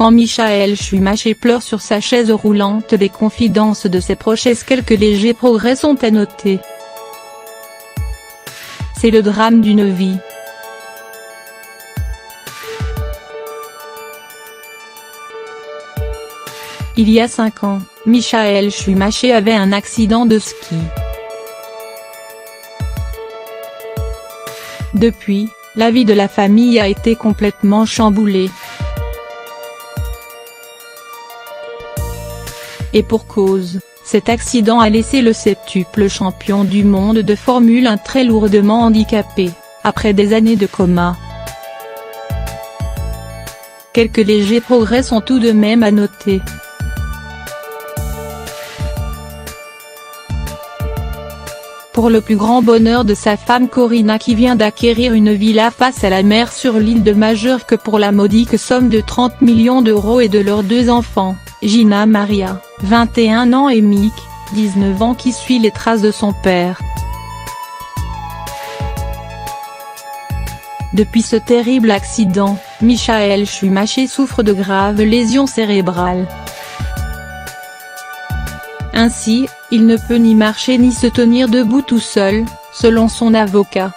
Quand Michael Schumacher pleure sur sa chaise roulante, les confidences de ses proches, quelques légers progrès sont à noter. C'est le drame d'une vie. Il y a 5 ans, Michael Schumacher avait un accident de ski. Depuis, la vie de la famille a été complètement chamboulée. Et pour cause, cet accident a laissé le septuple champion du monde de Formule 1 très lourdement handicapé, après des années de coma. Quelques légers progrès sont tout de même à noter. Pour le plus grand bonheur de sa femme Corina, qui vient d'acquérir une villa face à la mer sur l'île de Majorque pour la modique somme de 30 millions d'euros, et de leurs 2 enfants, Gina Maria, 21 ans, et Mick, 19 ans, qui suit les traces de son père. Depuis ce terrible accident, Michael Schumacher souffre de graves lésions cérébrales. Ainsi, il ne peut ni marcher ni se tenir debout tout seul, selon son avocat.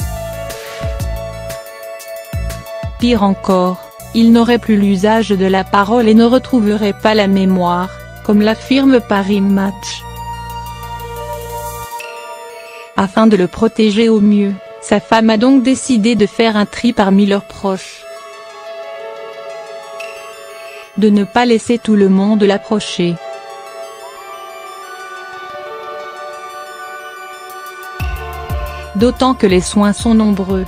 Pire encore, il n'aurait plus l'usage de la parole et ne retrouverait pas la mémoire, comme l'affirme Paris Match. Afin de le protéger au mieux, sa femme a donc décidé de faire un tri parmi leurs proches. De ne pas laisser tout le monde l'approcher. D'autant que les soins sont nombreux.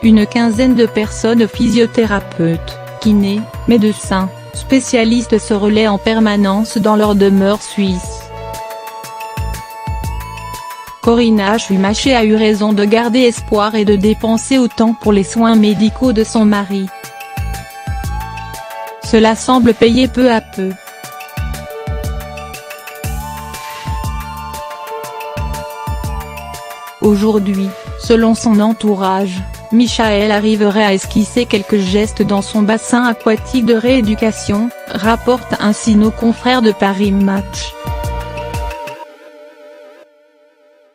Une quinzaine de personnes, physiothérapeutes, kinés, médecins, spécialistes, se relaient en permanence dans leur demeure suisse. Corina Schumacher a eu raison de garder espoir et de dépenser autant pour les soins médicaux de son mari. Cela semble payer peu à peu. Aujourd'hui, selon son entourage, Michael arriverait à esquisser quelques gestes dans son bassin aquatique de rééducation, rapportent ainsi nos confrères de Paris Match.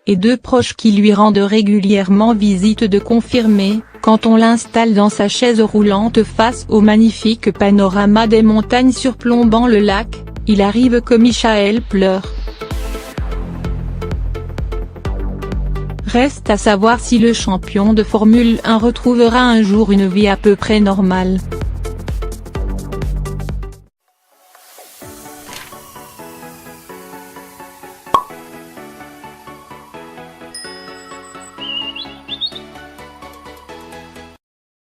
Et 2 proches qui lui rendent régulièrement visite de confirmer, quand on l'installe dans sa chaise roulante face au magnifique panorama des montagnes surplombant le lac, il arrive que Michael pleure. Reste à savoir si le champion de Formule 1 retrouvera un jour une vie à peu près normale.